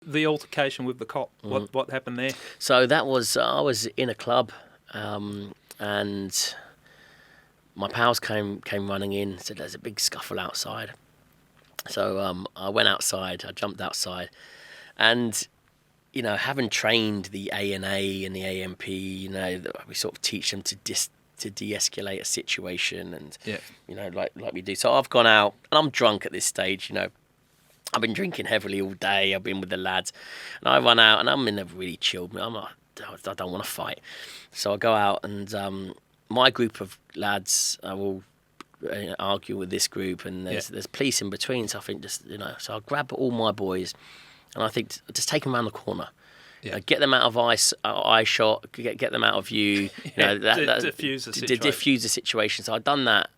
the altercation with the cop? What happened there? So that was, I was in a club, and my pals came running in and said there's a big scuffle outside. So I went outside, I jumped outside, and having trained the ANA and the AMP, we sort of teach them to de-escalate a situation, and like we do. So I've gone out and I'm drunk at this stage. I've been drinking heavily all day. I've been with the lads, and I run out and I'm in a really chilled mood. I don't want to fight, so I go out and my group of lads will argue with this group, and there's police in between. So I think so I grab all my boys, and I think just take them around the corner. Yeah. Get them out of eye shot. Get them out of view. Diffuse the situation. Diffuse the situation. So I've done that.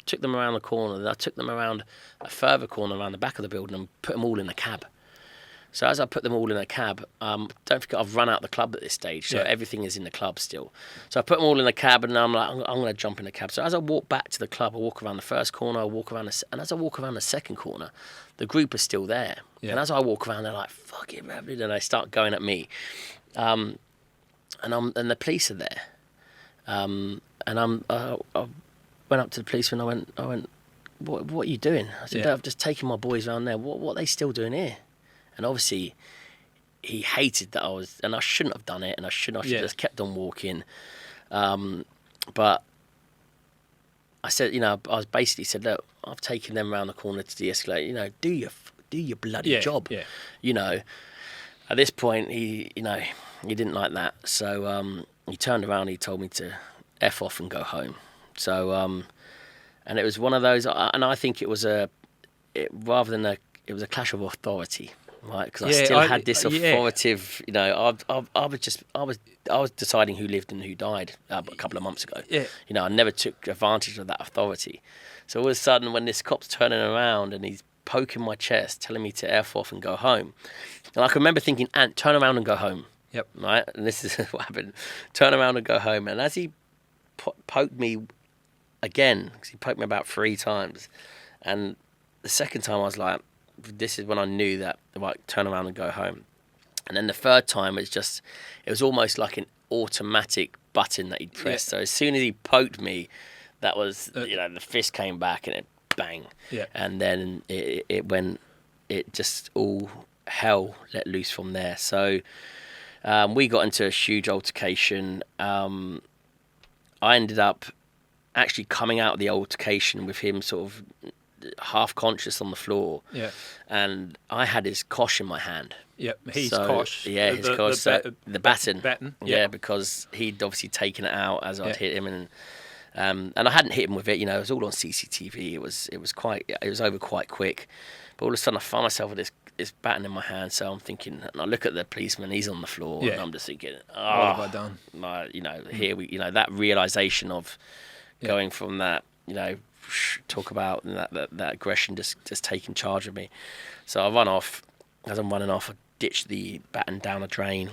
Took them around the corner. Then I took them around a further corner around the back of the building and put them all in a cab. So as I put them all in a cab, don't forget I've run out the club at this stage, so everything is in the club still. So I put them all in the cab, and I'm like, I'm going to jump in the cab. So as I walk back to the club, I walk around the first corner, and as I walk around the second corner, the group is still there. Yeah. And as I walk around, they're like, "Fuck it, man," and they start going at me. And the police are there. And I went up to the policeman. I went, what are you doing? I said, I've just taken my boys around there. What are they still doing here? And obviously, he hated that and I shouldn't have done it, and I should have just kept on walking. But I said, I was basically said, look, I've taken them around the corner to de-escalate. Do your bloody job. Yeah. At this point, he didn't like that, so he turned around. He told me to F off and go home. So, and it was one of those, and I think it was it was a clash of authority. Right, because I still had this authoritative, I was deciding who lived and who died a couple of months ago. Yeah. I never took advantage of that authority. So all of a sudden, when this cop's turning around and he's poking my chest, telling me to F off and go home, and I can remember thinking, Ant, turn around and go home. Yep. Right, and this is what happened. Turn around and go home. And as he poked me again, because he poked me about 3 times, and the second time I was like, this is when I knew that, right, turn around and go home. And then the third time, it was almost like an automatic button that he'd pressed. So as soon as he poked me, that was, the fist came back and it bang. Yeah. And then it just all hell let loose from there. So we got into a huge altercation. I ended up actually coming out of the altercation with him sort of half conscious on the floor, and I had his cosh in my hand. Yep, his cosh. Yeah, his cosh. The baton. Yeah, because he'd obviously taken it out as I'd hit him, and I hadn't hit him with it. It was all on CCTV. It was over quite quick. But all of a sudden, I found myself with this baton in my hand. So I'm thinking, and I look at the policeman. He's on the floor, and I'm just thinking, what have I done? Here we, that realization of going from that, talk about that aggression just taking charge of me. So I run off. As I'm running off, I ditch the baton down a drain,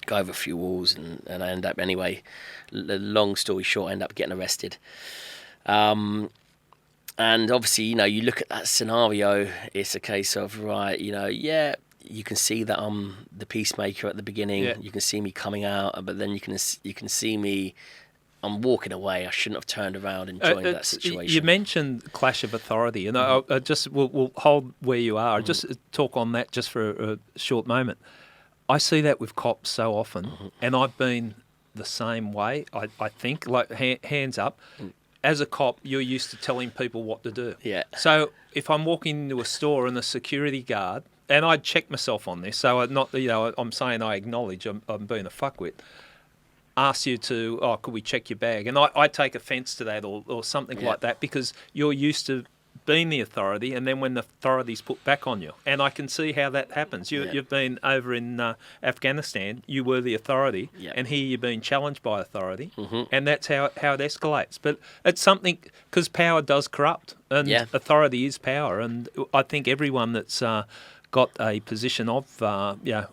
go over a few walls, and I end up, anyway, long story short, I end up getting arrested. And obviously, you look at that scenario, it's a case of, right, you can see that I'm the peacemaker at the beginning. You can see me coming out, but then you can see me, I'm walking away. I shouldn't have turned around and joined that situation. You mentioned clash of authority, and we'll hold where you are. Just talk on that just for a short moment. I see that with cops so often, and I've been the same way. I think, like, hands up. As a cop, you're used to telling people what to do. Yeah. So if I'm walking into a store and the security guard, and I check myself on this, so I'm saying I acknowledge I'm being a fuckwit. Ask you to, could we check your bag? And I take offence to that or something like that, because you're used to being the authority, and then when the authority's put back on you. And I can see how that happens. You've been over in Afghanistan, you were the authority, and here you're being challenged by authority, and that's how it escalates. But it's something, because power does corrupt, and authority is power, and I think everyone that's got a position of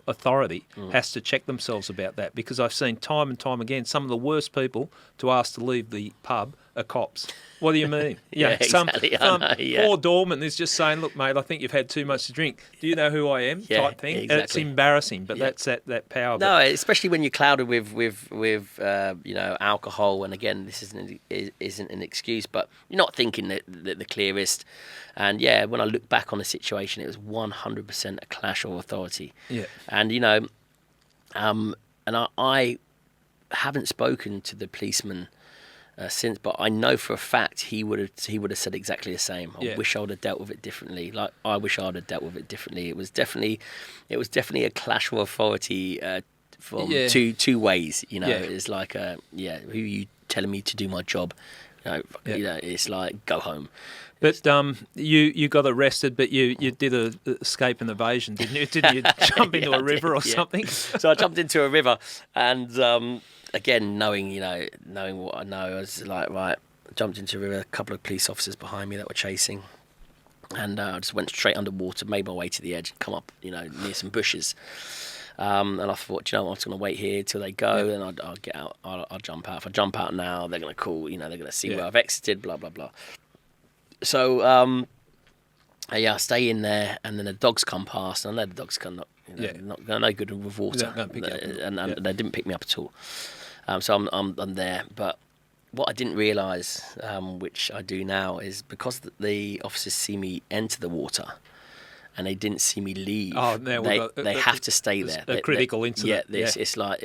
authority has to check themselves about that, because I've seen time and time again some of the worst people to ask to leave the pub are cops. What do you mean? Yeah, exactly. I know, yeah. Poor doorman is just saying, "Look, mate, I think you've had too much to drink. Do you know who I am?" Yeah, type thing. exactly. It's embarrassing, but that's that power. No, especially when you're clouded with alcohol, and again, this isn't an excuse, but you're not thinking that the clearest. And yeah, when I look back on the situation, it was 100% a clash of authority. Yeah. And and I haven't spoken to the policeman since, but I know for a fact he would have said exactly the same. I wish I would have dealt with it differently. Like, I wish I would have dealt with it differently. It was definitely a clash of authority from two ways. It's like who are you telling me to do my job? It's like, go home. But you got arrested, but you did a escape and evasion, didn't you? Didn't you jump into a river or something? So I jumped into a river, and again, knowing what I know, I was like, right, I jumped into a river. A couple of police officers behind me that were chasing, and I just went straight underwater, made my way to the edge, and come up, near some bushes. And I thought, I'm just going to wait here till they go, and I'll get out. I'll jump out. If I jump out now, they're going to call. They're going to see where I've exited. Blah blah blah. So I stay in there, and then the dogs come past, and I know the dogs they're no good with water, and they didn't pick me up at all. So I'm there, but what I didn't realise, which I do now, is because the officers see me enter the water, and they didn't see me leave. Oh, now they have to stay there. A critical incident. Yeah, it's like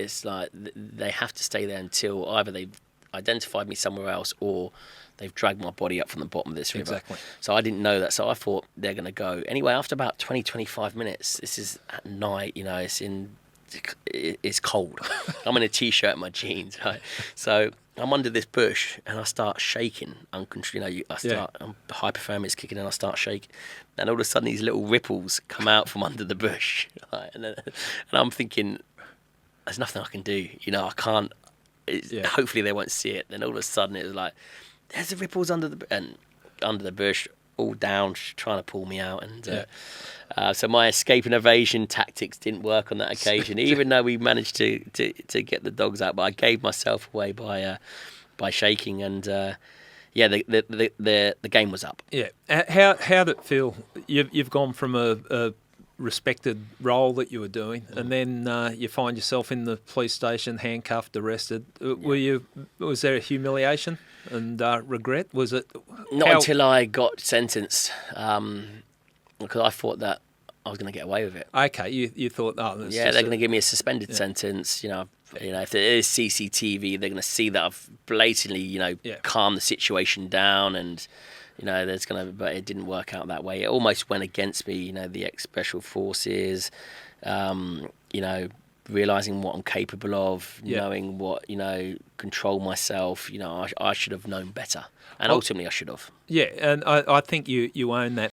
they have to stay there until either they've identified me somewhere else or they've dragged my body up from the bottom of this river. Exactly. So I didn't know that. So I thought they're going to go. Anyway, after about 20-25 minutes, this is at night, it's cold. I'm in a T-shirt and my jeans, right? So I'm under this bush and I start shaking uncontrollably. Hypothermia's kicking in, I start shaking. And all of a sudden these little ripples come out from under the bush. Right? And I'm thinking, there's nothing I can do. I can't. Hopefully they won't see it. Then all of a sudden it was like, there's the ripples under the bush, all down, trying to pull me out. And so my escape and evasion tactics didn't work on that occasion, even though we managed to get the dogs out. But I gave myself away by shaking, and the game was up. Yeah. How did it feel? You've gone from a respected role that you were doing, and then you find yourself in the police station, handcuffed, arrested. Was there a humiliation and regret? Was it not until I got sentenced? Because I thought that I was going to get away with it. Okay, you thought, they're going to give me a suspended sentence. If there is CCTV, they're going to see that I've blatantly, calmed the situation down, and there's going to. But it didn't work out that way. It almost went against me. The ex-special forces. Realizing what I'm capable of, knowing what control myself. I should have known better, and ultimately I should have. Yeah, and I think you own that